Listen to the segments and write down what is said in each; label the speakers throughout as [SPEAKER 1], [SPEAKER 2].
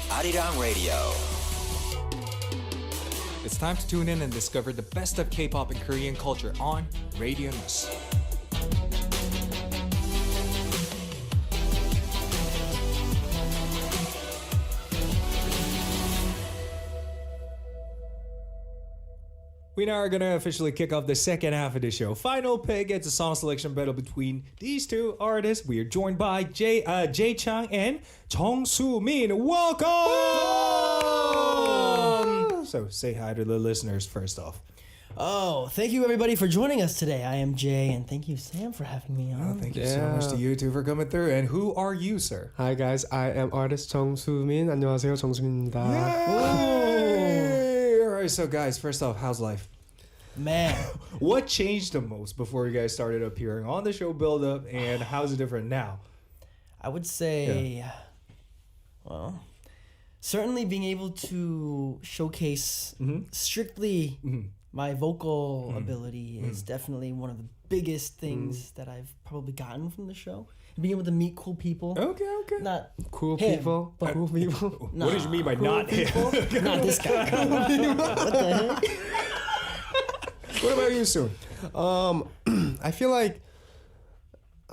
[SPEAKER 1] Arirang Radio.
[SPEAKER 2] It's time to tune in and discover the best of K-pop and Korean culture on Radio News. We now are going to officially kick off the second half of the show. Final pick, it's a song selection battle between these two artists. We are joined by Chang and JUNG SOOMIN. Welcome! So say hi to the listeners first off.
[SPEAKER 3] Oh, thank you everybody for joining us today. I am Jay, and thank you Sam for having me on.
[SPEAKER 2] Thank you so much to you two for coming through. And who are you, sir?
[SPEAKER 4] Hi guys, I am artist JUNG SOOMIN. 안녕하세요, 정수민입니다.
[SPEAKER 2] Alright, so guys, first off, how's life?
[SPEAKER 3] Man,
[SPEAKER 2] What changed the most before you guys started appearing on the show build up, and how's it different now?
[SPEAKER 3] I would say, well, certainly being able to showcase strictly my vocal ability is definitely one of the biggest things that I've probably gotten from the show. Being able to meet cool people.
[SPEAKER 2] Okay.
[SPEAKER 3] Not
[SPEAKER 4] Cool
[SPEAKER 3] him,
[SPEAKER 4] people,
[SPEAKER 3] but
[SPEAKER 4] cool people.
[SPEAKER 2] What did you mean by not him?
[SPEAKER 3] not this guy. What the heck?
[SPEAKER 2] What about you, Soon?
[SPEAKER 4] I feel like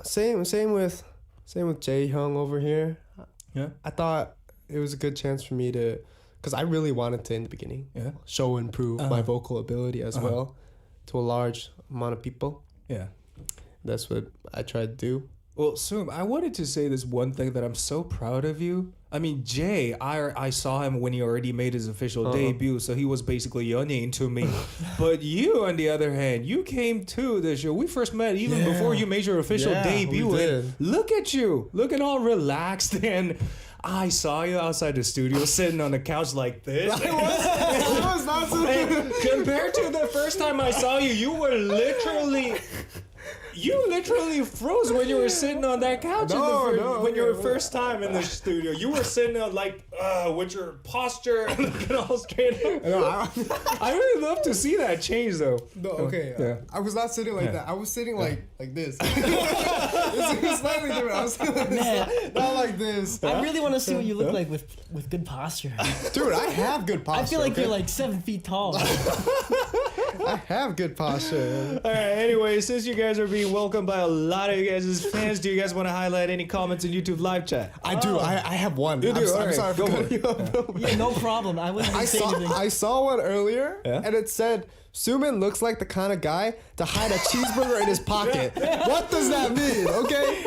[SPEAKER 4] same with Jae Hyung over here.
[SPEAKER 2] Yeah.
[SPEAKER 4] I thought it was a good chance for me to, because I really wanted to in the beginning, show and prove my vocal ability as well to a large amount of people.
[SPEAKER 2] Yeah.
[SPEAKER 4] That's what I tried to do.
[SPEAKER 2] Well, Soom, I wanted to say this one thing that I'm so proud of you. I mean, Jay, I saw him when he already made his official debut, so he was basically 연예인 to me. But you, on the other hand, you came to the show. We first met even before you made your official debut.
[SPEAKER 4] we
[SPEAKER 2] And
[SPEAKER 4] did.
[SPEAKER 2] look at you, looking all relaxed. And I saw you outside the studio sitting on the couch like this.
[SPEAKER 4] I was not
[SPEAKER 2] And compared to the first time I saw you, you literally froze when you were sitting on that couch when you were first time in the studio. You were sitting on with your posture looking all straight up. I really love to see that change though.
[SPEAKER 4] No, okay.
[SPEAKER 2] Yeah.
[SPEAKER 4] I was not sitting like that. I was sitting like this. It's slightly different. I was sitting like
[SPEAKER 3] Man.
[SPEAKER 4] this, not like this.
[SPEAKER 3] I really want to see what you look like with good posture.
[SPEAKER 4] Dude, I have good posture.
[SPEAKER 3] I feel like
[SPEAKER 4] okay?
[SPEAKER 3] you're like 7 feet tall.
[SPEAKER 4] I have good posture.
[SPEAKER 2] All right. Anyway, since you guys are being welcomed by a lot of you guys as fans, do you guys want to highlight any comments in YouTube live chat?
[SPEAKER 4] I do. I have one.
[SPEAKER 2] You do?
[SPEAKER 4] I'm
[SPEAKER 2] Alright,
[SPEAKER 4] sorry
[SPEAKER 2] go
[SPEAKER 4] for
[SPEAKER 2] for
[SPEAKER 4] cutting you off.
[SPEAKER 3] Yeah, no problem. I wouldn't say anything.
[SPEAKER 4] I saw one earlier,
[SPEAKER 2] Yeah?
[SPEAKER 4] and it said, Soomin looks like the kind of guy to hide a cheeseburger in his pocket. What does that mean, okay?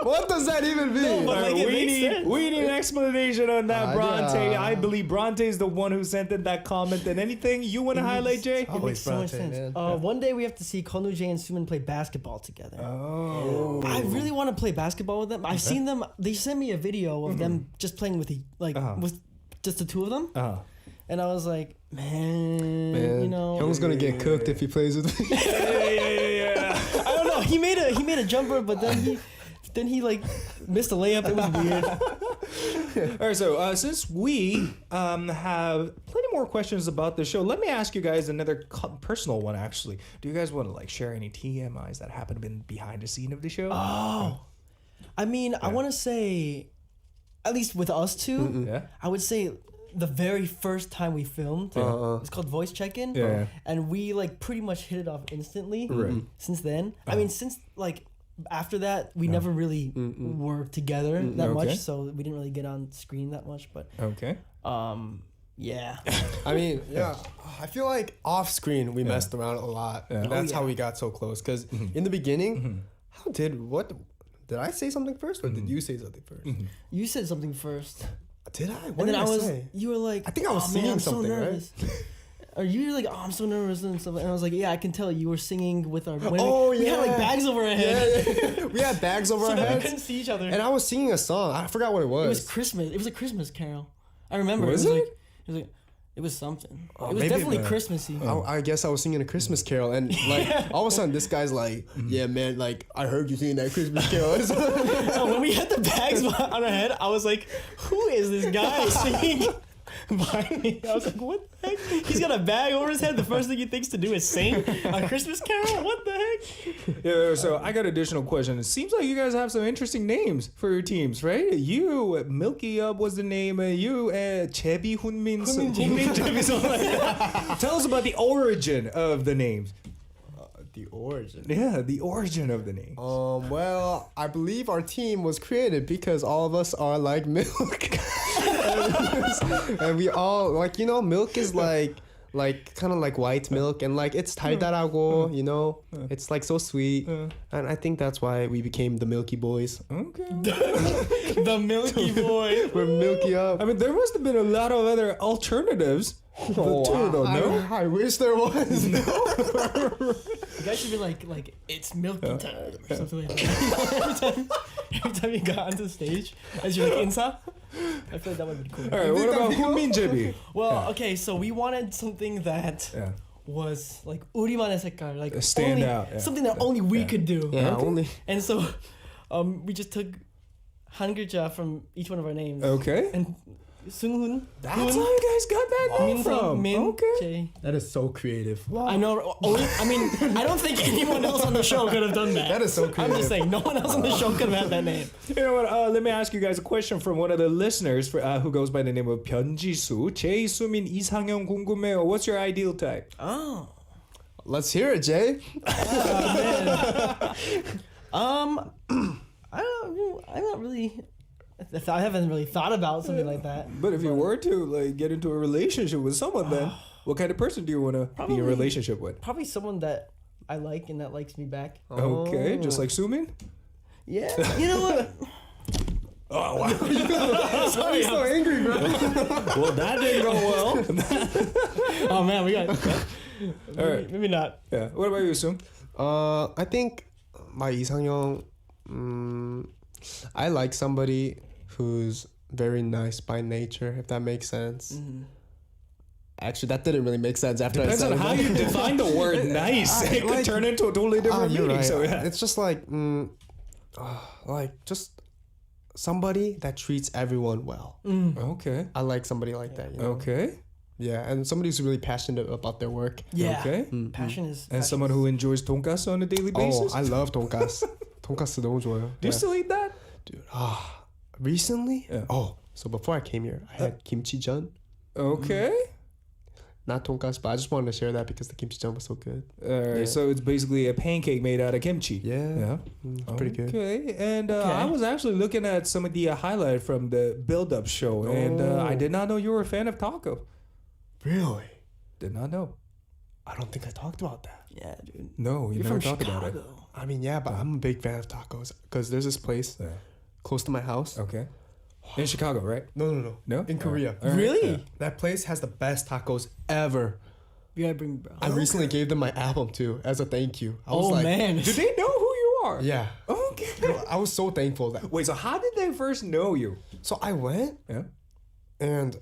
[SPEAKER 4] What does that even mean?
[SPEAKER 3] but like, it makes sense.
[SPEAKER 2] We need an explanation on that, Bronte.
[SPEAKER 4] yeah.
[SPEAKER 2] I believe Bronte is the one who sent in that comment. And anything you want to highlight, Jay?
[SPEAKER 3] It makes so much
[SPEAKER 4] Bronte,
[SPEAKER 3] sense.
[SPEAKER 4] man.
[SPEAKER 3] One day we have to see Konu Jae and Sumin play basketball together.
[SPEAKER 2] Oh.
[SPEAKER 3] I really want to play basketball with them. I've seen them. They sent me a video of them just playing with with just the two of them, and I was like, man, you know,
[SPEAKER 4] Hyung's gonna get cooked if he plays with me.
[SPEAKER 2] Yeah.
[SPEAKER 3] I don't know. He made a jumper, but then he like missed a layup. It was weird.
[SPEAKER 2] All right, so since we have plenty more questions about the show, let me ask you guys another personal one. Actually, do you guys want to share any TMIs that happened behind the scene of the show?
[SPEAKER 3] Oh, I mean, I want to say, at least with us two, I would say the very first time we filmed, it's called Voice Check-In, and we pretty much hit it off instantly. Since then, I mean, since after that, we never really worked together that much, so we didn't really get on screen that much. But yeah.
[SPEAKER 4] I mean, I feel like off screen we messed around a lot. And that's how we got so close. Because in the beginning, did I say something first, or did you say something first?
[SPEAKER 3] You said something first.
[SPEAKER 4] Did I? What
[SPEAKER 3] And then
[SPEAKER 4] did I say?
[SPEAKER 3] you were like,
[SPEAKER 4] I think I was
[SPEAKER 3] "Oh,
[SPEAKER 4] singing
[SPEAKER 3] man, I'm
[SPEAKER 4] something,
[SPEAKER 3] so
[SPEAKER 4] right?
[SPEAKER 3] nervous." Or you were like, "Oh, I'm so nervous," and stuff. And I was like, "Yeah, I can tell you were singing with our." We had bags over our head.
[SPEAKER 4] Yeah. We had bags over
[SPEAKER 3] So
[SPEAKER 4] our
[SPEAKER 3] that we
[SPEAKER 4] heads.
[SPEAKER 3] couldn't see each other.
[SPEAKER 4] And I was singing a song. I forgot what it was.
[SPEAKER 3] It was Christmas. It was a Christmas carol. I remember.
[SPEAKER 4] Was
[SPEAKER 3] it?
[SPEAKER 4] it?
[SPEAKER 3] It was something.
[SPEAKER 4] Oh,
[SPEAKER 3] it was
[SPEAKER 4] maybe
[SPEAKER 3] definitely
[SPEAKER 4] the-
[SPEAKER 3] Christmassy.
[SPEAKER 4] I guess I was singing a Christmas carol, and all of a sudden this guy's like, "Yeah, man, I heard you singing that Christmas carol."
[SPEAKER 3] When we had the bags on our head, I was like, "Who is this guy singing behind me. I was like, what the heck? He's got a bag over his head. The first thing he thinks to do is sing a Christmas carol? What the heck?
[SPEAKER 2] Yeah, so I got additional question. It seems like you guys have some interesting names for your teams, right? You, Milky Up was the name. You, Chebi Hunmin Jebi, something like that. Tell us about the origin of the names.
[SPEAKER 4] The origin.
[SPEAKER 2] Yeah, the origin of the name.
[SPEAKER 4] Well, I believe our team was created because all of us are like milk. And we all like, milk is like kind of like white milk, and like it's 달달하고, it's like so sweet. And I think that's why we became the Milky Boys.
[SPEAKER 2] Okay.
[SPEAKER 3] The Milky Boy.
[SPEAKER 4] We're Milky Up.
[SPEAKER 2] I mean, there must have been a lot of other alternatives.
[SPEAKER 4] I wish there was.
[SPEAKER 3] You guys should be like it's milky time or something like that. every time you got onto the stage as you're like insa. I feel like that would be cool.
[SPEAKER 2] All right, what about Hunmin Jebi?
[SPEAKER 3] Well, okay, so we wanted something that was like 우리만의 색깔, like
[SPEAKER 2] stand
[SPEAKER 3] only,
[SPEAKER 2] out,
[SPEAKER 3] something that only we could do.
[SPEAKER 4] Yeah, only.
[SPEAKER 3] And so, we just took 한글자 from each one of our names.
[SPEAKER 2] Okay.
[SPEAKER 3] And Sunghun.
[SPEAKER 2] That's how you guys got that name from.
[SPEAKER 3] Okay.
[SPEAKER 4] That is so creative.
[SPEAKER 3] Wow. I know. I don't think anyone else on the show could have done that.
[SPEAKER 4] That is so creative.
[SPEAKER 3] I'm just saying, no one else on the show could have had that name.
[SPEAKER 2] You know what? Let me ask you guys a question from one of the listeners who goes by the name of 변지수. JUNG SOOMIN 이상형 궁금해요. What's your ideal type?
[SPEAKER 3] Oh.
[SPEAKER 4] Let's hear it, Jay.
[SPEAKER 3] I'm not really. I haven't really thought about something like that.
[SPEAKER 2] But if you were to like get into a relationship with someone, then what kind of person do you want to be in a relationship with?
[SPEAKER 3] Probably someone that I like and that likes me back.
[SPEAKER 2] Okay, just like Soomin?
[SPEAKER 3] Yeah. You know what?
[SPEAKER 2] Oh wow!
[SPEAKER 4] Sorry, so angry, bro.
[SPEAKER 2] Well, that didn't go well.
[SPEAKER 3] Oh man, we got.
[SPEAKER 2] All right,
[SPEAKER 3] maybe not.
[SPEAKER 2] Yeah. What about you, Soom?
[SPEAKER 4] I think my 이상형. I like somebody who's very nice by nature, if that makes sense.
[SPEAKER 3] Mm-hmm.
[SPEAKER 4] Actually, that didn't really make sense after
[SPEAKER 2] Depends
[SPEAKER 4] I said
[SPEAKER 2] on how you define the word nice. It could turn into a totally different meaning.
[SPEAKER 4] Right.
[SPEAKER 2] So yeah,
[SPEAKER 4] it's just like just somebody that treats everyone well.
[SPEAKER 2] Okay.
[SPEAKER 4] I like somebody like that.
[SPEAKER 2] Okay.
[SPEAKER 4] Yeah, and somebody who's really passionate about their work.
[SPEAKER 3] Yeah.
[SPEAKER 2] Okay.
[SPEAKER 3] Passion is.
[SPEAKER 2] And someone who enjoys 돈가스 on a daily basis.
[SPEAKER 4] Oh, I love 돈가스. 돈가스 너무 좋아요.
[SPEAKER 2] Do you still eat that?
[SPEAKER 4] Dude, recently?
[SPEAKER 2] Yeah.
[SPEAKER 4] So before I came here, I had kimchi-jun.
[SPEAKER 2] Okay.
[SPEAKER 4] Not 돈가스, but I just wanted to share that because the kimchi-jun was so good.
[SPEAKER 2] Alright, so it's basically a pancake made out of kimchi.
[SPEAKER 4] Yeah. Pretty good.
[SPEAKER 2] Okay, and I was actually looking at some of the highlight from the build-up show, and I did not know you were a fan of taco.
[SPEAKER 4] Really?
[SPEAKER 2] Did not know.
[SPEAKER 4] I don't think I talked about that.
[SPEAKER 3] Yeah, dude.
[SPEAKER 2] No, you
[SPEAKER 3] You're
[SPEAKER 2] never
[SPEAKER 3] from
[SPEAKER 2] talked
[SPEAKER 3] Chicago.
[SPEAKER 2] about it.
[SPEAKER 4] I mean, yeah, but I'm a big fan of tacos because there's this place close to my house.
[SPEAKER 2] Okay. In Chicago, right?
[SPEAKER 4] No.
[SPEAKER 2] No?
[SPEAKER 4] In Korea.
[SPEAKER 2] All right.
[SPEAKER 3] Really?
[SPEAKER 2] Yeah.
[SPEAKER 4] That place has the best tacos ever.
[SPEAKER 3] You gotta bring me, bro.
[SPEAKER 4] I recently gave them my album too as a thank you. I was
[SPEAKER 3] man.
[SPEAKER 2] Did they know who you are?
[SPEAKER 4] Yeah.
[SPEAKER 2] Okay.
[SPEAKER 4] I was so thankful that.
[SPEAKER 2] Wait, so how did they first know you?
[SPEAKER 4] So I went.
[SPEAKER 2] Yeah.
[SPEAKER 4] And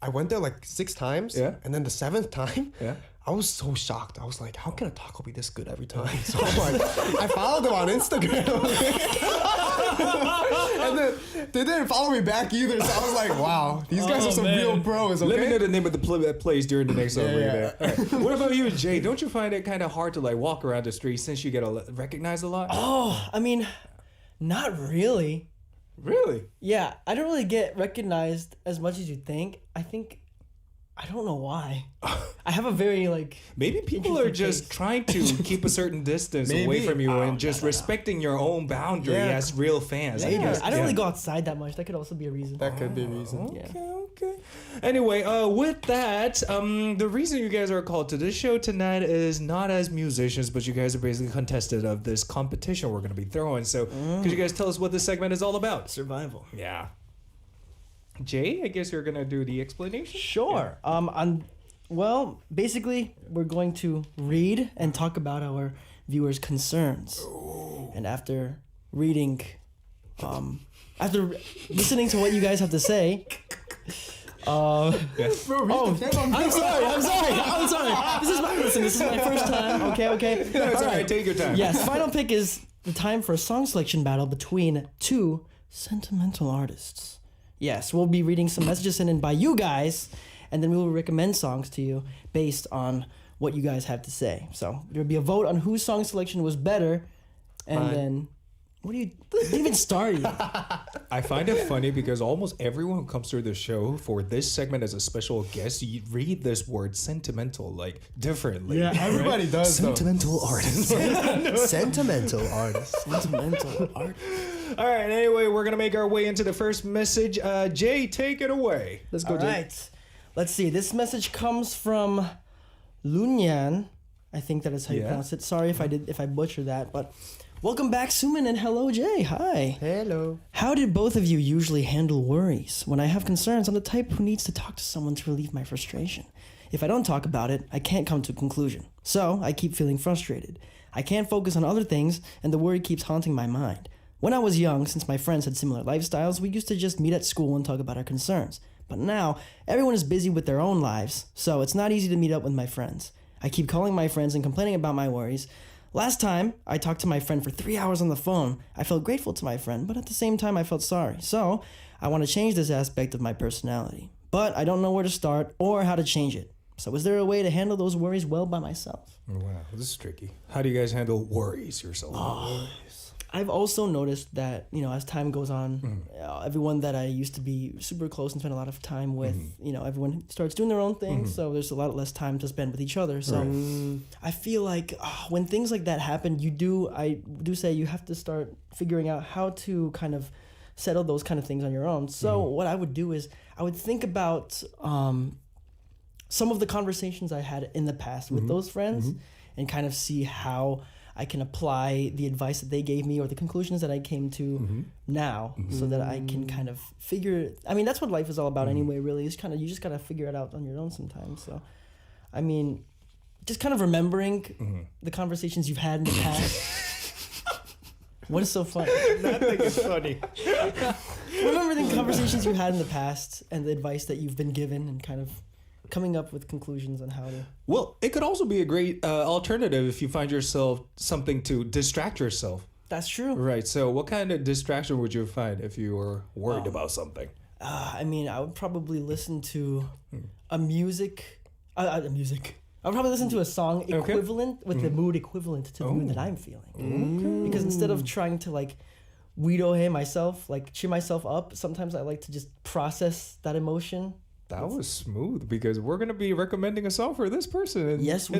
[SPEAKER 4] I went there like 6 times.
[SPEAKER 2] Yeah.
[SPEAKER 4] And then the 7th time.
[SPEAKER 2] Yeah.
[SPEAKER 4] I was so shocked. I was like, how can a taco be this good every time? So I'm like, I followed them on Instagram. And then they didn't follow me back either. So I was like, wow, these guys are some real pros. Okay?
[SPEAKER 2] Let me know the name of the place during the next song.
[SPEAKER 4] Yeah.
[SPEAKER 2] Right. What about you, Jay? Don't you find it kind of hard to like walk around the street since you get recognized a lot?
[SPEAKER 3] Oh, I mean, not really.
[SPEAKER 2] Really?
[SPEAKER 3] Yeah, I don't really get recognized as much as you think. I don't know why. I have a very like.
[SPEAKER 2] Maybe people are just trying to keep a certain distance away from you and just respecting your own boundary as real fans.
[SPEAKER 3] Yeah, I don't really go outside that much. That could also be a reason.
[SPEAKER 4] That could be a reason.
[SPEAKER 2] Okay. Anyway, with that, the reason you guys are called to this show tonight is not as musicians, but you guys are basically contested of this competition we're going to be throwing. So, could you guys tell us what this segment is all about?
[SPEAKER 3] Survival.
[SPEAKER 2] Yeah. Jay, I guess you're gonna do the explanation.
[SPEAKER 3] Sure. Well, basically, we're going to read and talk about our viewers' concerns, and after reading, after listening to what you guys have to say. I'm sorry. This is my first time. Okay.
[SPEAKER 2] No, it's all right. Take your time.
[SPEAKER 3] Yes. Final pick is the time for a song selection battle between 2 sentimental artists. Yes, we'll be reading some messages sent in by you guys, and then we will recommend songs to you based on what you guys have to say. So there'll be a vote on whose song selection was better, and then what do you even start?
[SPEAKER 2] I find it funny because almost everyone who comes through the show for this segment as a special guest, you read this word sentimental like differently.
[SPEAKER 4] Yeah, everybody does.
[SPEAKER 2] Sentimental artist.
[SPEAKER 4] Sentimental artist.
[SPEAKER 3] Sentimental art.
[SPEAKER 2] All right. Anyway, we're gonna make our way into the first message. Jay, take it away.
[SPEAKER 4] Let's go,
[SPEAKER 3] All
[SPEAKER 4] Jay.
[SPEAKER 3] right. Let's see. This message comes from Lunyan. I think that is how you pronounce it. Sorry if I butchered that, but welcome back, Soomin, and hello, Jay. Hi.
[SPEAKER 4] Hello.
[SPEAKER 3] How did both of you usually handle worries? When I have concerns, I'm the type who needs to talk to someone to relieve my frustration. If I don't talk about it, I can't come to a conclusion. So I keep feeling frustrated. I can't focus on other things, and the worry keeps haunting my mind. When I was young, since my friends had similar lifestyles, we used to just meet at school and talk about our concerns. But now, everyone is busy with their own lives, so it's not easy to meet up with my friends. I keep calling my friends and complaining about my worries. Last time, I talked to my friend for 3 hours on the phone. I felt grateful to my friend, but at the same time, I felt sorry. So, I want to change this aspect of my personality. But I don't know where to start or how to change it. So, is there a way to handle those worries well by myself?
[SPEAKER 2] Wow, this is tricky. How do you guys handle worries yourself?
[SPEAKER 3] I've also noticed that, as time goes on, everyone that I used to be super close and spend a lot of time with, everyone starts doing their own thing. So there's a lot less time to spend with each other. So I feel like when things like that happen, I do say you have to start figuring out how to kind of settle those kind of things on your own. So what I would do is I would think about some of the conversations I had in the past with those friends and kind of see how I can apply the advice that they gave me or the conclusions that I came to now so that I can kind of figure. I mean, that's what life is all about anyway, really. It's you just got to figure it out on your own sometimes. So, I mean, just kind of remembering the conversations you've had in the past. What is so funny?
[SPEAKER 2] Nothing is funny.
[SPEAKER 3] Remember the conversations you had in the past and the advice that you've been given and kind of coming up with conclusions on how to...
[SPEAKER 2] Well, it could also be a great alternative if you find yourself something to distract yourself.
[SPEAKER 3] That's true.
[SPEAKER 2] Right. So what kind of distraction would you find if you were worried about something?
[SPEAKER 3] I would probably listen to a music. I would probably listen to a song equivalent with the mood equivalent to the mood that I'm feeling. Because instead of trying to weirdo myself, cheer myself up, sometimes I like to just process that emotion.
[SPEAKER 2] That was smooth because we're going to be recommending a song for this person in the
[SPEAKER 3] Nice.
[SPEAKER 2] All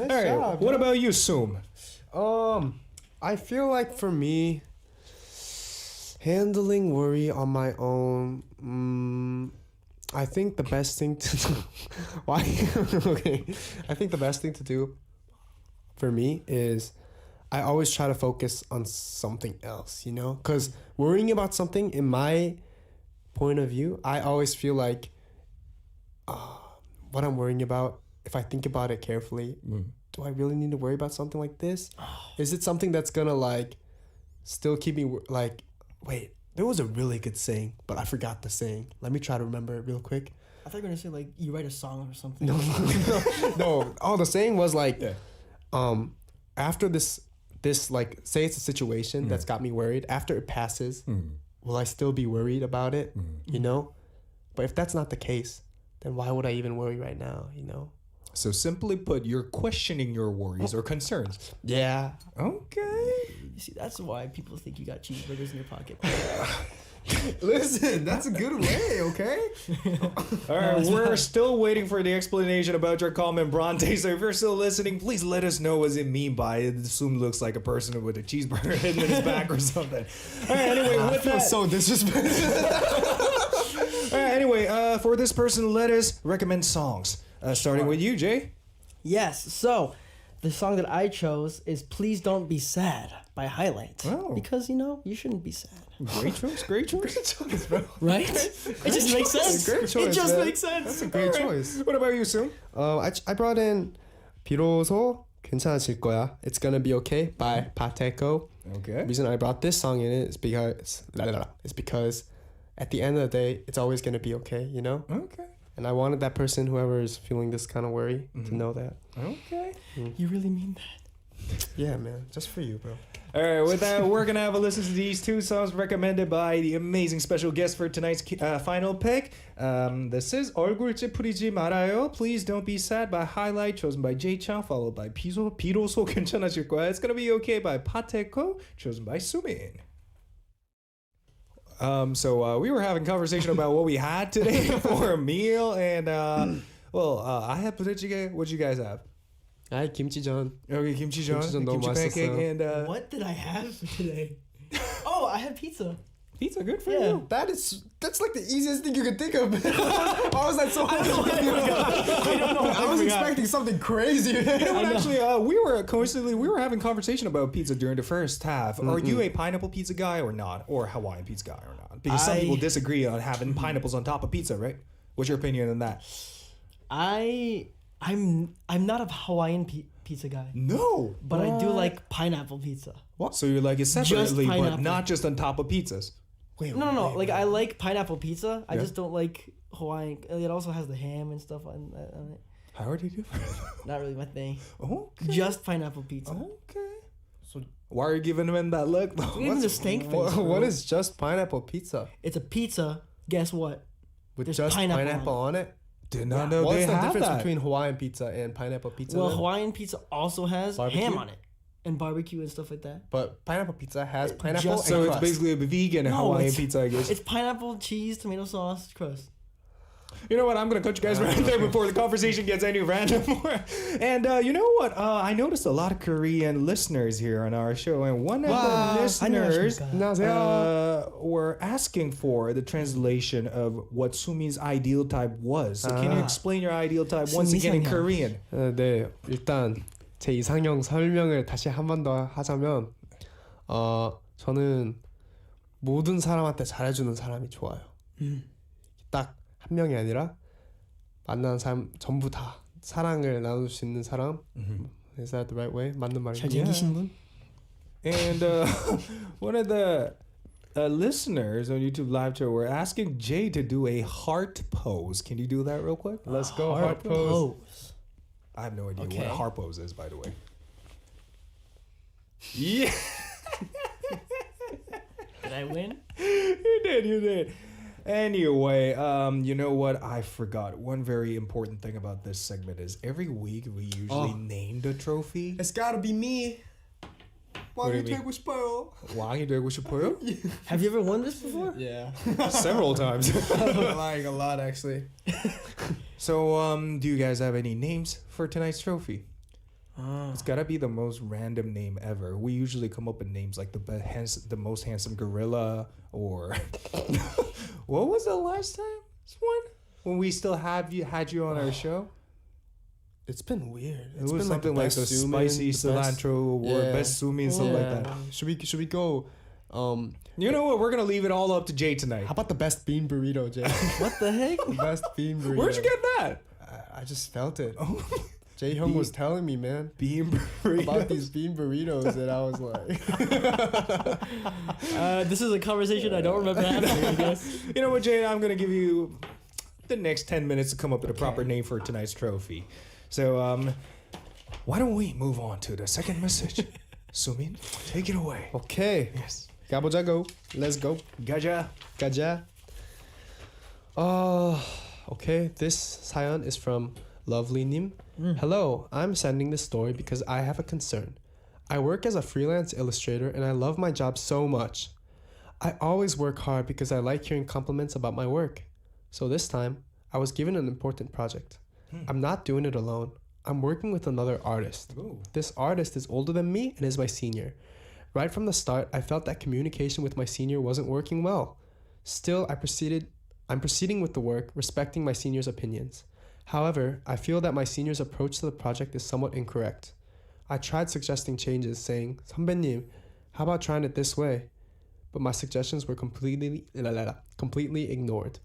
[SPEAKER 2] right.
[SPEAKER 4] job.
[SPEAKER 2] What about you, Soom?
[SPEAKER 4] I feel like for me, handling worry on my own, I think the best thing to do... Why? Okay. I think the best thing to do for me is I always try to focus on something else, Because worrying about something in my point of view, I always feel like what I'm worrying about, if I think about it carefully, do I really need to worry about something like this? Is it something that's gonna still keep me wait, there was a really good saying, but I forgot the saying. Let me try to remember it real quick.
[SPEAKER 3] I thought you were gonna say you write a song or something.
[SPEAKER 4] No. Oh, the saying was after this say it's a situation that's got me worried, after it passes, will I still be worried about it? But if that's not the case, then why would I even worry right now?
[SPEAKER 2] So simply put, you're questioning your worries or concerns.
[SPEAKER 4] Yeah.
[SPEAKER 2] Okay.
[SPEAKER 3] You see, that's why people think you got cheeseburgers in your pocket.
[SPEAKER 4] Listen, that's a good way, okay?
[SPEAKER 2] All right, we're still waiting for the explanation about your comment, Bronte. So if you're still listening, please let us know what it mean by it. Zoom looks like a person with a cheeseburger hidden in his back or something. All right, anyway,
[SPEAKER 4] I feel so disrespectful.
[SPEAKER 2] All right, anyway, for this person, let us recommend songs. Starting with you, Jay.
[SPEAKER 3] Yes, so the song that I chose is Please Don't Be Sad by Highlight.
[SPEAKER 2] Oh.
[SPEAKER 3] Because, you shouldn't be sad.
[SPEAKER 2] Great choice, great choice.
[SPEAKER 3] Right? It just makes sense.
[SPEAKER 4] Great choice,
[SPEAKER 3] It just
[SPEAKER 4] man.
[SPEAKER 3] makes sense.
[SPEAKER 4] That's a great choice.
[SPEAKER 2] What about you, Soom?
[SPEAKER 4] I brought in 비로소 괜찮아질 거야. It's gonna be okay by Pateco.
[SPEAKER 2] Okay.
[SPEAKER 4] The reason I brought this song in is because at the end of the day, it's always gonna be okay,
[SPEAKER 2] Okay.
[SPEAKER 4] And I wanted that person, whoever is feeling this kind of worry, to know that.
[SPEAKER 2] Okay.
[SPEAKER 3] You really mean that?
[SPEAKER 4] Yeah, man. Just for you, bro.
[SPEAKER 2] All right, with that, we're going to have a listen to these two songs recommended by the amazing special guest for tonight's final pick. This is 얼굴째 풀이지 말아요. Please Don't Be Sad by Highlight, chosen by J-Chang, followed by 비로소 괜찮아질 거야. It's Gonna Be Okay by Pateko, chosen by Sumin. So we were having a conversation about what we had today for a meal, and I had 부대찌개. What'd you guys have?
[SPEAKER 4] I had kimchijeon.
[SPEAKER 2] Okay, kimchijeon, kimchi pancake, and
[SPEAKER 3] what did I have today? Oh, I had pizza.
[SPEAKER 2] Pizza, good for you.
[SPEAKER 4] That's like the easiest thing you could think of. Why was that so hard? I was expecting something crazy.
[SPEAKER 2] You know what? Actually, we were having conversation about pizza during the first half. Are you a pineapple pizza guy or not, or Hawaiian pizza guy or not? Because some people disagree on having pineapples on top of pizza, right? What's your opinion on that?
[SPEAKER 3] I'm not a Hawaiian pizza guy.
[SPEAKER 2] No,
[SPEAKER 3] but I do like pineapple pizza.
[SPEAKER 2] What? So you like it separately, but not just on top of pizzas.
[SPEAKER 3] No. Like I like pineapple pizza. I just don't like Hawaiian. It also has the ham and stuff on it.
[SPEAKER 2] How are you do?
[SPEAKER 3] Not really my thing.
[SPEAKER 2] Okay.
[SPEAKER 3] Just pineapple pizza.
[SPEAKER 2] Okay. So why are you giving him that look?
[SPEAKER 3] What's the stank face?
[SPEAKER 4] What is just pineapple pizza?
[SPEAKER 3] It's a pizza. Guess what?
[SPEAKER 4] With There's just pineapple on it?
[SPEAKER 2] Did not know
[SPEAKER 4] What's
[SPEAKER 2] they
[SPEAKER 4] the
[SPEAKER 2] have
[SPEAKER 4] difference
[SPEAKER 2] that?
[SPEAKER 4] between Hawaiian pizza and pineapple pizza?
[SPEAKER 3] Well,
[SPEAKER 4] then?
[SPEAKER 3] Hawaiian pizza also has
[SPEAKER 4] Barbecue?
[SPEAKER 3] ham on it and barbecue and stuff like that.
[SPEAKER 4] But pineapple pizza has pineapple and
[SPEAKER 2] So
[SPEAKER 4] crust.
[SPEAKER 2] it's basically a vegan Hawaiian pizza, I guess.
[SPEAKER 3] It's pineapple, cheese, tomato sauce, crust.
[SPEAKER 2] You know what? I'm going to cut you guys right there before the conversation gets any random more. And you know what? I noticed a lot of Korean listeners here on our show. And one of the listeners were asking for the translation of what Sumin's ideal type was. So can you explain your ideal type once again in Korean?
[SPEAKER 4] 네, 일단 제 이상형 설명을 다시 한 번 더 하자면 저는 모든 사람한테 잘해주는 사람이 좋아요. 딱 한 명이 아니라 만나는 사람 전부 다 사랑을 나눌 수 있는 사람. Is that the right way? 맞는 말이죠?
[SPEAKER 3] 잘생기신 분?
[SPEAKER 2] And one of the listeners on YouTube live show were asking Jay to do a heart pose. Can you do that real quick?
[SPEAKER 4] Let's go. Heart pose.
[SPEAKER 2] I have no idea what a heart pose is, by the way. Yeah.
[SPEAKER 3] Did I win?
[SPEAKER 2] You did. Anyway, you know what? I forgot. One very important thing about this segment is every week we usually name the trophy.
[SPEAKER 4] It's gotta be me. 왕이 되고 싶어요.
[SPEAKER 2] 왕이 되고 싶어요?
[SPEAKER 3] Have you ever won this before?
[SPEAKER 4] Yeah.
[SPEAKER 2] Several times.
[SPEAKER 4] Like a lot, actually.
[SPEAKER 2] So, do you guys have any names for tonight's trophy? It's gotta be the most random name ever. We usually come up with names like the most handsome gorilla, or what was the last time one when we still had you on our show?
[SPEAKER 4] It's been weird.
[SPEAKER 2] It was something like the spicy cilantro award, best Sumin, something like that.
[SPEAKER 4] Should we go?
[SPEAKER 2] You know what? We're gonna leave it all up to Jay tonight.
[SPEAKER 4] How about the best bean burrito, Jay?
[SPEAKER 3] What the heck?
[SPEAKER 4] The best bean burrito.
[SPEAKER 2] Where'd you get that?
[SPEAKER 4] I just felt it. Jay Hyung was telling me, man,
[SPEAKER 2] bean burritos.
[SPEAKER 4] About these bean burritos, and I was like,
[SPEAKER 3] this is a conversation I don't remember having, I guess.
[SPEAKER 2] You know what, Jay? I'm gonna give you the next 10 minutes to come up with a proper name for tonight's trophy. So, why don't we move on to the second message? Sumin, take it away.
[SPEAKER 4] Okay.
[SPEAKER 2] Yes.
[SPEAKER 4] 가보자고. Let's go.
[SPEAKER 2] 가자.
[SPEAKER 4] Okay. This 사연 is from Lovely님. Hello, I'm sending this story because I have a concern. I work as a freelance illustrator and I love my job so much. I always work hard because I like hearing compliments about my work. So this time, I was given an important project. I'm not doing it alone. I'm working with another artist.
[SPEAKER 2] Ooh.
[SPEAKER 4] This artist is older than me and is my senior. Right from the start, I felt that communication with my senior wasn't working well. Still, I'm proceeding with the work, respecting my senior's opinions. However, I feel that my senior's approach to the project is somewhat incorrect. I tried suggesting changes, saying, 선배님, how about trying it this way? But my suggestions were completely ignored.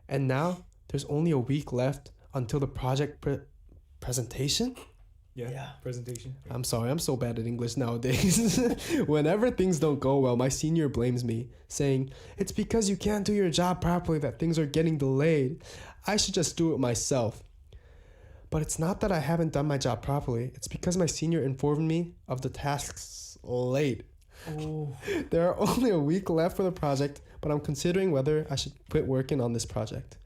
[SPEAKER 4] And now, there's only a week left until the project presentation?
[SPEAKER 2] Yeah, presentation.
[SPEAKER 4] I'm sorry, I'm so bad at English nowadays. Whenever things don't go well, my senior blames me, saying, it's because you can't do your job properly that things are getting delayed. I should just do it myself. But it's not that I haven't done my job properly. It's because my senior informed me of the tasks late.
[SPEAKER 3] Oh.
[SPEAKER 4] There are only a week left for the project, but I'm considering whether I should quit working on this project.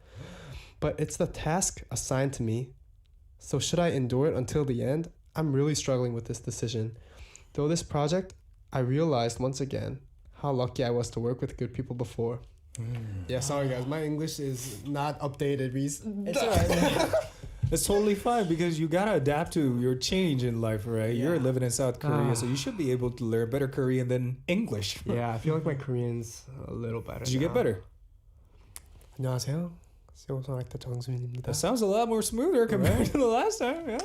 [SPEAKER 4] But it's the task assigned to me, so should I endure it until the end? I'm really struggling with this decision. Though this project, I realized once again how lucky I was to work with good people before. Yeah, sorry guys, my English is not updated.
[SPEAKER 3] It's alright.
[SPEAKER 2] It's totally fine because you gotta adapt to your change in life, right?
[SPEAKER 3] Yeah.
[SPEAKER 2] You're living in South Korea, so you should be able to learn better Korean than English.
[SPEAKER 4] Yeah, I feel like my Korean's a little better.
[SPEAKER 2] Did you get better?
[SPEAKER 4] 안녕하세요. Seoul 정수민입니다.
[SPEAKER 2] That sounds a lot more smoother compared to the last time, yeah.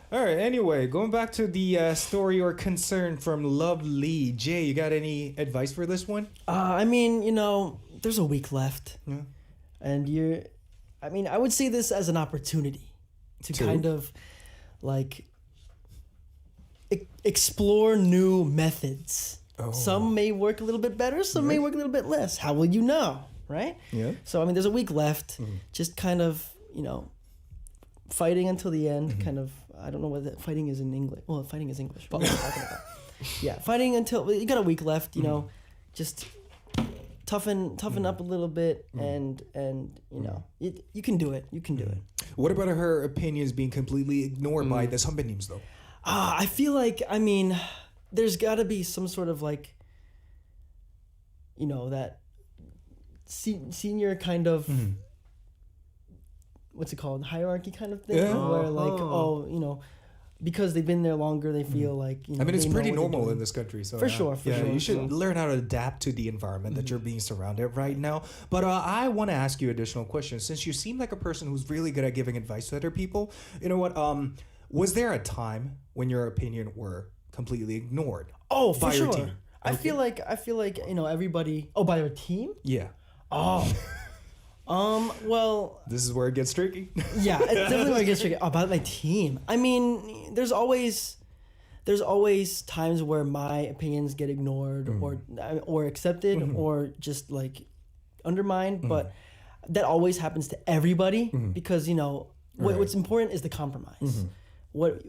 [SPEAKER 2] All right, anyway, going back to the story or concern from Lovely. Jay, you got any advice for this one?
[SPEAKER 3] I mean, you know, there's a week left.
[SPEAKER 2] Yeah.
[SPEAKER 3] And I would see this as an opportunity to kind of like explore new methods.
[SPEAKER 2] Oh.
[SPEAKER 3] Some may work a little bit better, some may work a little bit less. How will you know, right?
[SPEAKER 2] Yeah.
[SPEAKER 3] So, I mean, there's a week left. Just kind of, you know, fighting until the end, kind of. I don't know what fighting is in English. Well, fighting is English. What am I talking about? Yeah, fighting until you got a week left. You know, just toughen up a little bit, and you know, you can do it. You can do it.
[SPEAKER 2] What about her opinions being completely ignored by the 선배님s though?
[SPEAKER 3] I feel like, I mean, there's got to be some sort of like, you know, that senior kind of. What's it called? Hierarchy kind of thing, where like, you know, because they've been there longer, they feel like, you know.
[SPEAKER 2] I mean, it's
[SPEAKER 3] they know
[SPEAKER 2] pretty
[SPEAKER 3] what they're
[SPEAKER 2] normal
[SPEAKER 3] doing.
[SPEAKER 2] in this country, so
[SPEAKER 3] For sure.
[SPEAKER 2] you should learn how to adapt to the environment that you're being surrounded right now. But I want to ask you additional questions since you seem like a person who's really good at giving advice to other people. You know what? Was there a time when your opinion were completely ignored?
[SPEAKER 3] Oh,
[SPEAKER 2] by
[SPEAKER 3] for
[SPEAKER 2] your
[SPEAKER 3] sure.
[SPEAKER 2] team?
[SPEAKER 3] I feel like you know everybody. Oh, by your team.
[SPEAKER 2] Yeah.
[SPEAKER 3] Oh. Well,
[SPEAKER 2] This is where it gets tricky.
[SPEAKER 3] yeah, it's definitely where it gets tricky. About my team. I mean, there's always times where my opinions get ignored or accepted or just like undermined, but that always happens to everybody because, you know, what's important is the compromise. What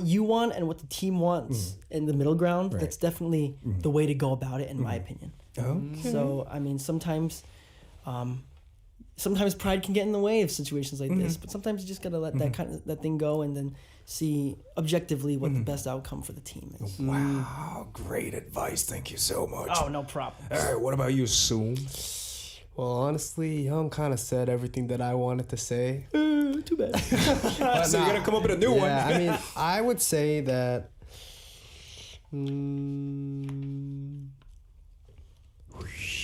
[SPEAKER 3] you want and what the team wants in the middle ground, that's definitely the way to go about it in my opinion.
[SPEAKER 2] Okay.
[SPEAKER 3] So, I mean, sometimes pride can get in the way of situations like this, but sometimes you just gotta let that thing go and then see objectively what the best outcome for the team is.
[SPEAKER 2] Wow, great advice. Thank you so much.
[SPEAKER 3] Oh, no problem.
[SPEAKER 2] All right, what about you, Soom?
[SPEAKER 4] Well, honestly, Young kind of said everything that I wanted to say.
[SPEAKER 3] Too bad.
[SPEAKER 2] So you're gonna come up with a new one.
[SPEAKER 4] Yeah, I mean, I would say that.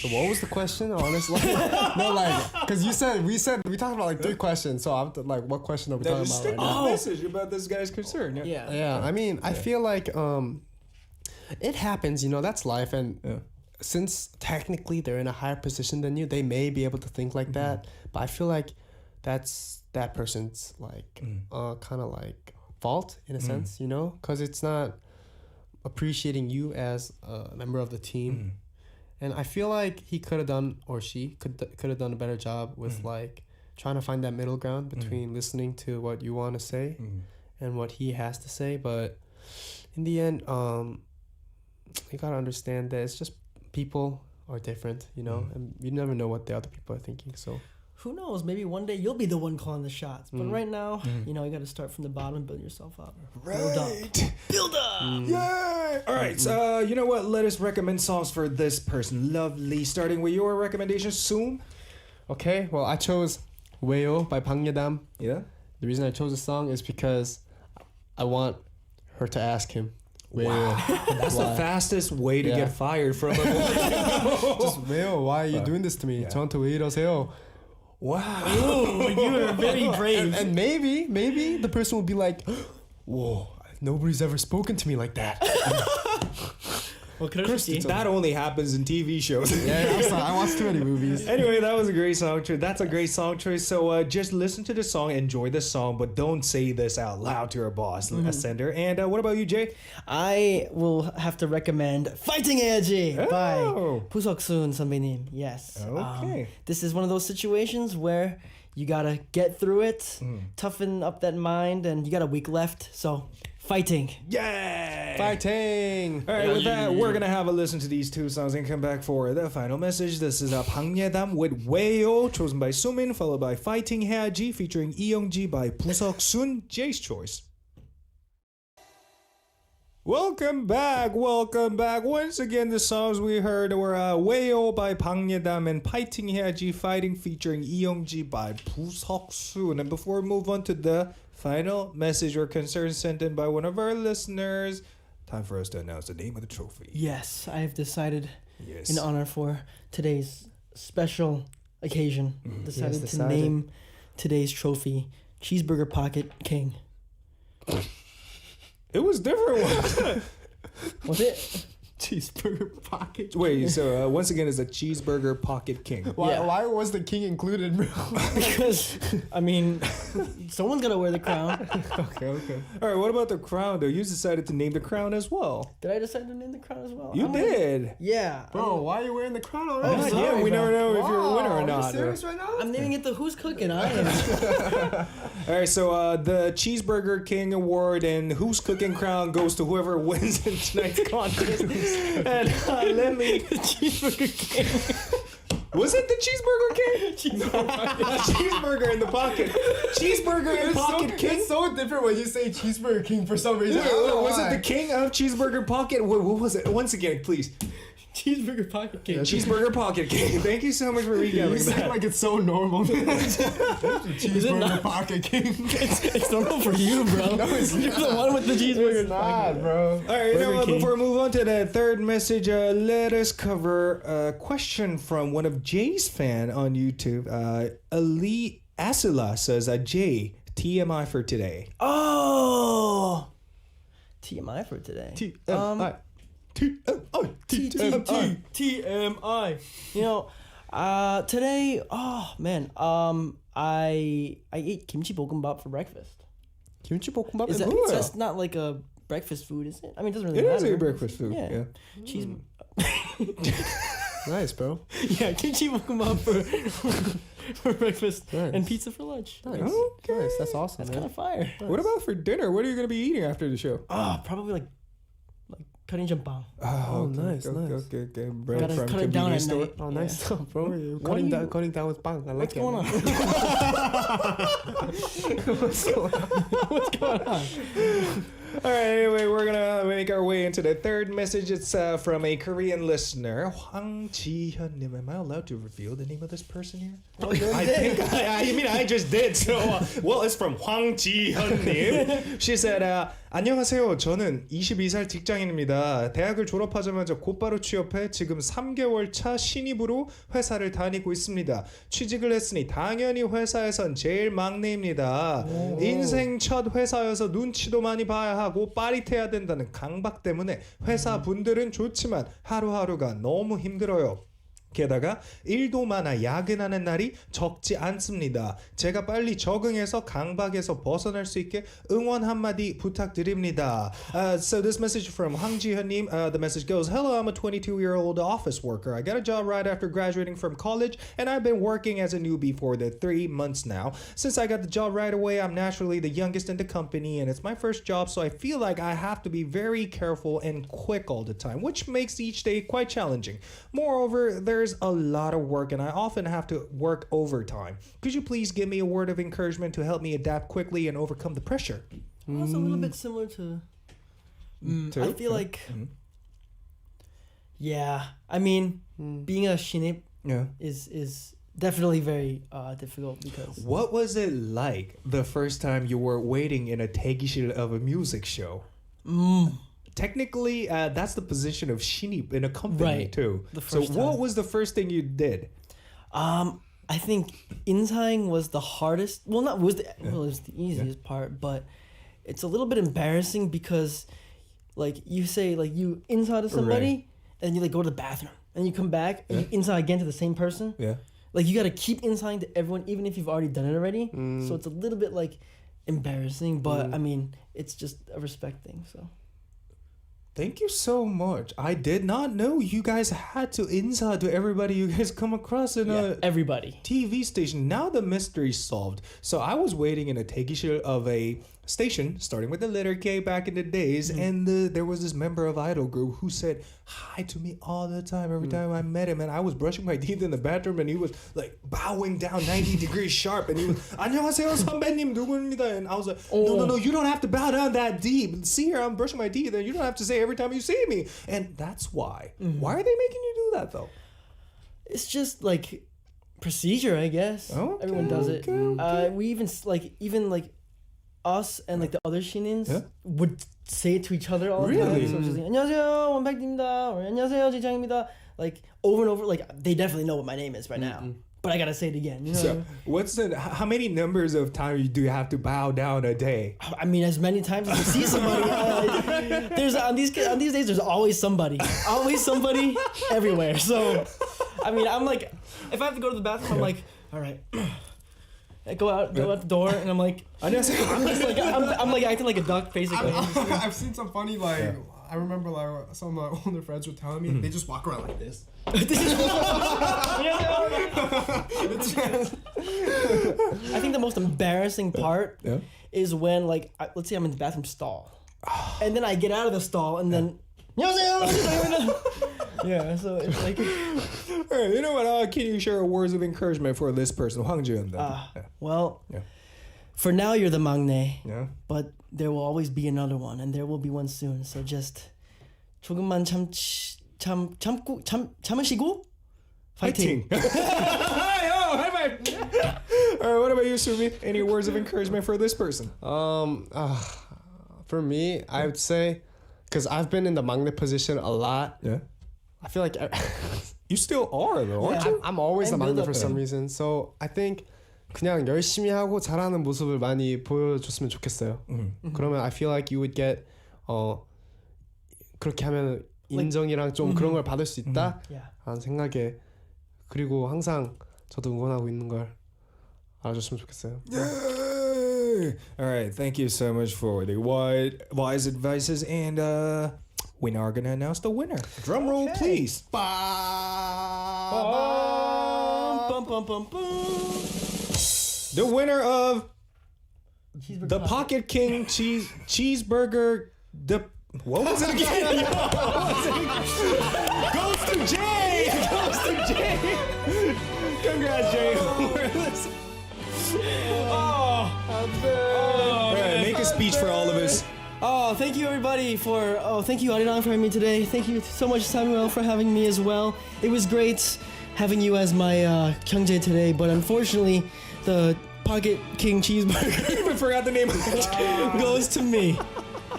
[SPEAKER 4] So what was the question? Honestly, no, like, cause we talked about like 3 questions. So I'm like, what question are we talking
[SPEAKER 2] Just
[SPEAKER 4] about
[SPEAKER 2] stick
[SPEAKER 4] right now?
[SPEAKER 2] a message about this guy's concern.
[SPEAKER 3] Yeah.
[SPEAKER 4] Yeah, I mean, I feel like it happens. You know, that's life, and since technically they're in a higher position than you, they may be able to think like that. But I feel like that's that person's like kind of like fault in a sense, you know, because it's not appreciating you as a member of the team. And I feel like he could have done, or she could have done a better job with like trying to find that middle ground between listening to what you want to say and what he has to say. But in the end, you gotta understand that it's just people are different, you know, and you never know what the other people are thinking. So
[SPEAKER 3] Who knows? Maybe one day you'll be the one calling the shots. But right now, you know, you got to start from the bottom and build yourself up.
[SPEAKER 2] Right.
[SPEAKER 3] Build up.
[SPEAKER 2] Yay! All right. So you know what? Let us recommend songs for this person. Lovely. Starting with your recommendation, Soom.
[SPEAKER 4] okay, well, I chose Weo by Bang Yedam.
[SPEAKER 2] Yeah.
[SPEAKER 4] The reason I chose the song is because I want her to ask him.
[SPEAKER 2] Wow. That's the fastest way to get fired from a
[SPEAKER 4] Just Weo, why are you doing this to me? 저한테 왜 이러세요?
[SPEAKER 2] Wow.
[SPEAKER 3] Ooh, you are very brave.
[SPEAKER 4] And maybe the person will be like, whoa, nobody's ever spoken to me like that.
[SPEAKER 3] Well,
[SPEAKER 2] That only happens in TV shows.
[SPEAKER 4] Yeah, I'm sorry, I watch too many movies.
[SPEAKER 2] Anyway, that was a great song choice. That's a great song choice. So just listen to the song, enjoy the song, but don't say this out loud to your boss, Ascender. And what about you, Jay?
[SPEAKER 3] I will have to recommend Fighting Edgy by Pusoksun 선배님. Yes.
[SPEAKER 2] Okay.
[SPEAKER 3] This is one of those situations where you gotta get through it, toughen up that mind, and you got a week left. So Fighting.
[SPEAKER 2] Yeah!
[SPEAKER 4] Fighting!
[SPEAKER 2] All right, with that, we're going to have a listen to these two songs and come back for the final message. This is 방예담 with Wayo, chosen by Soomin, followed by Fighting 해야지, featuring 이영지 by 부석순, Jay's choice. Welcome back. Once again, the songs we heard were Wayo by 방예담 and Fighting 해야지, Fighting, featuring 이영지 by 부석순. And before we move on to the final message or concern sent in by one of our listeners, time for us to announce the name of the trophy.
[SPEAKER 3] Yes, I have decided in honor for today's special occasion, decided to name today's trophy Cheeseburger Pocket King.
[SPEAKER 2] It was different.
[SPEAKER 3] Was it?
[SPEAKER 4] Cheeseburger Pocket.
[SPEAKER 2] Wait, so once again, it's a Cheeseburger Pocket King.
[SPEAKER 4] Why was the king included, bro?
[SPEAKER 3] Because, I mean, someone's got to wear the crown.
[SPEAKER 4] Okay.
[SPEAKER 2] All right, what about the crown, though? You decided to name the crown as well.
[SPEAKER 3] Did I decide to name the crown as well?
[SPEAKER 2] You did.
[SPEAKER 3] Yeah.
[SPEAKER 4] Bro, why are you wearing the crown already?
[SPEAKER 3] sorry,
[SPEAKER 2] we
[SPEAKER 3] bro.
[SPEAKER 2] never know if you're a winner or
[SPEAKER 4] Are
[SPEAKER 2] not.
[SPEAKER 4] you serious right now?
[SPEAKER 3] I'm naming it the Who's Cooking. I am.
[SPEAKER 2] All right, so the Cheeseburger King Award and Who's Cooking Crown goes to whoever wins in tonight's contest. And let me...
[SPEAKER 3] Cheeseburger King.
[SPEAKER 2] Was it the Cheeseburger King? Cheeseburger in the pocket. Cheeseburger in pocket king?
[SPEAKER 4] It's so different when you say Cheeseburger King for some reason.
[SPEAKER 2] Wait, was it the king of Cheeseburger Pocket? What was it? Once again, please.
[SPEAKER 3] Cheeseburger Pocket King.
[SPEAKER 2] Cheeseburger Pocket King. Thank you so much for recapping
[SPEAKER 4] You say
[SPEAKER 2] that.
[SPEAKER 4] like it's so normal. Cheeseburger Pocket King.
[SPEAKER 3] It's normal for you, bro. No, it's You're the one with the cheeseburger.
[SPEAKER 4] It's not, bro.
[SPEAKER 2] All right, you know what?
[SPEAKER 3] King.
[SPEAKER 2] Before we move on to the third message, let us cover a question from one of Jay's fan on YouTube. Ali Asila says, Jay, TMI for today.
[SPEAKER 3] Oh! TMI for today.
[SPEAKER 2] TMI.
[SPEAKER 3] TMI. You know, today, oh man, I ate kimchi bokkeumbap for breakfast.
[SPEAKER 4] Kimchi bokkeumbap
[SPEAKER 3] Is
[SPEAKER 4] is
[SPEAKER 3] that, that's not like a breakfast food, is it? I mean, it doesn't really matter.
[SPEAKER 2] It is a breakfast food. Yeah.
[SPEAKER 3] Cheese.
[SPEAKER 4] nice, bro.
[SPEAKER 3] Yeah, kimchi bokkeumbap for breakfast and pizza for lunch.
[SPEAKER 4] Nice.
[SPEAKER 2] Okay.
[SPEAKER 4] Nice. That's awesome.
[SPEAKER 3] That's kind of fire.
[SPEAKER 2] What about for dinner? What are you going to be eating after the show?
[SPEAKER 3] Probably like cutting jampang.
[SPEAKER 4] Oh, nice.
[SPEAKER 2] Okay. Bread
[SPEAKER 3] Gotta
[SPEAKER 2] from
[SPEAKER 3] cut it down at
[SPEAKER 2] convenience store.
[SPEAKER 3] night.
[SPEAKER 4] Oh, nice stuff, bro. You're
[SPEAKER 3] What
[SPEAKER 4] cutting down with bang. I like
[SPEAKER 3] What's
[SPEAKER 4] it.
[SPEAKER 3] going on? What's going on?
[SPEAKER 2] All right, anyway, we're gonna make our way into the third message. It's from a Korean listener, Hwang Ji-hyun-nim. Am I allowed to reveal the name of this person here? I just did. So, well, it's from Hwang Ji-hyun-nim. She said, 안녕하세요. 저는 22살 직장인입니다. 대학을 졸업하자마자 곧바로 취업해 지금 3개월 차 신입으로 회사를 다니고 있습니다. 취직을 했으니 당연히 회사에선 제일 막내입니다. 인생 첫 회사여서 눈치도 많이 봐야 하고 빠릿해야 된다는 강박 때문에 회사 분들은 좋지만 하루하루가 너무 힘들어요. 게다가 일도 많아 야근하는 날이 적지 않습니다. 제가 빨리 적응해서 강박에서 벗어날 수 있게 응원 한마디 부탁드립니다. So this message from Hwang Ji-hyun-nim, the message goes, Hello, I'm a 22-year-old office worker. I got a job right after graduating from college, and I've been working as a newbie for the 3 months now. Since I got the job right away, I'm naturally the youngest in the company, and it's my first job, so I feel like I have to be very careful and quick all the time, which makes each day quite challenging. Moreover, there's a lot of work and I often have to work overtime. Could you please give me a word of encouragement to help me adapt quickly and overcome the pressure?
[SPEAKER 3] Well, it's a little bit similar to... I feel like... Yeah, I mean, being a shinip is definitely very difficult because...
[SPEAKER 2] What was it like the first time you were waiting in a 대기실 of a music show? Technically, that's the position of shinip in a company too. So what was the first thing you did?
[SPEAKER 3] I think insaing was the hardest. Well, it was the easiest part, but it's a little bit embarrassing because, like, you say like you inside to somebody and you like go to the bathroom and you come back and you inside again to the same person. Yeah. Like you gotta keep insideing to everyone even if you've already done it already. So it's a little bit like embarrassing, but I mean it's just a respect thing. So.
[SPEAKER 2] Thank you so much. I did not know you guys had to inside to everybody you guys come across in a
[SPEAKER 3] everybody
[SPEAKER 2] TV station. Now the mystery's solved. So I was waiting in a 대기실 of a station, starting with the letter K back in the days, and there was this member of Idol group who said hi to me all the time every time I met him, and I was brushing my teeth in the bathroom, and he was like bowing down 90 degrees sharp, and he was 안녕하세요 선배님 누구입니다, and I was like, no, you don't have to bow down that deep. See here, I'm brushing my teeth, and you don't have to say every time you see me, and that's why. Why are they making you do that though?
[SPEAKER 3] It's just like procedure, I guess.
[SPEAKER 2] Okay,
[SPEAKER 3] everyone does it.
[SPEAKER 2] okay.
[SPEAKER 3] We even like us and like the other Shinins would say it to each other all the time.
[SPEAKER 2] Really?
[SPEAKER 3] So it's just like, 안녕하세요 원백입니다 or 안녕하세요 지장입니다. Like over and over. Like they definitely know what my name is by now, but I gotta say it again. You know?
[SPEAKER 2] So how many numbers of times do you have to bow down a day?
[SPEAKER 3] I mean, as many times as you see somebody. There's on these days. There's always somebody everywhere. So, I mean, I'm like, if I have to go to the bathroom, I'm like, all right. I go out the door, and I'm like, I'm just like, I'm like acting like a duck, basically.
[SPEAKER 4] I've seen some funny like. I remember like some of my older friends were telling me they just walk around like this.
[SPEAKER 3] I think the most embarrassing part is when like let's say I'm in the bathroom stall, and then I get out of the stall, and then yeah, so it's like.
[SPEAKER 2] All right, you know what? Can you share words of encouragement for this person, Hwang Jun?
[SPEAKER 3] Well, for now you're the maknae, but there will always be another one, and there will be one soon. So just 조금만 참으시고 fighting.
[SPEAKER 2] High five! All right, what about you, Sumi? Any words of encouragement for this person?
[SPEAKER 4] For me, I would say, because I've been in the maknae position a lot.
[SPEAKER 2] Yeah.
[SPEAKER 4] I feel like
[SPEAKER 2] you still are though, aren't you?
[SPEAKER 4] I'm always the maknae for some reason. So I think 그냥 열심히 하고 잘하는 모습을 많이 보여줬으면 좋겠어요. 그러면 I feel like you would get 그렇게 하면 인정이랑 좀 그런 걸 받을 수 있다 라는 생각에 그리고 항상 저도 응원하고 있는 걸 알아줬으면 좋겠어요.
[SPEAKER 2] All right, thank you so much for the wise advices, and we now are gonna announce the winner. Drum roll, please. The winner of the Pocket King cheeseburger. What was it again? Goes to Jay. Congrats, Jay. All right, make a speech for all of us.
[SPEAKER 3] Oh, thank you everybody thank you Ariran for having me today. Thank you so much Samuel for having me as well. It was great having you as my kyungjae today, but unfortunately the Pocket King cheeseburger, I forgot the name of it, goes to me.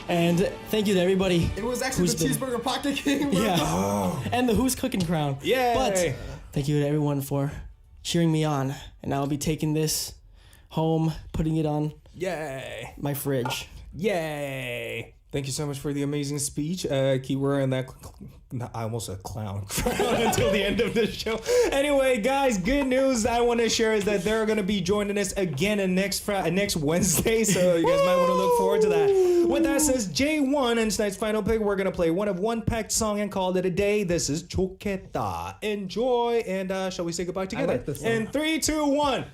[SPEAKER 3] And thank you to everybody.
[SPEAKER 4] It was actually the cheeseburger Pocket King. Bro.
[SPEAKER 3] Yeah, and the Who's Cooking crown.
[SPEAKER 2] Yeah.
[SPEAKER 3] But thank you to everyone for cheering me on, and I'll be taking this home, putting it on my fridge.
[SPEAKER 2] Yay! Thank you so much for the amazing speech. Keep wearing that. I almost said clown until the end of the show. Anyway, guys, good news I want to share is that they're going to be joining us again next Wednesday, so you guys might want to look forward to that. With that says J1 and tonight's final pick, we're going to play one of one packed song and call it a day. This is 좋겠다. Enjoy, and shall we say goodbye together?
[SPEAKER 4] I like this song.
[SPEAKER 2] In 3, 2, 1.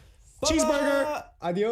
[SPEAKER 2] Cheeseburger.
[SPEAKER 4] Adios.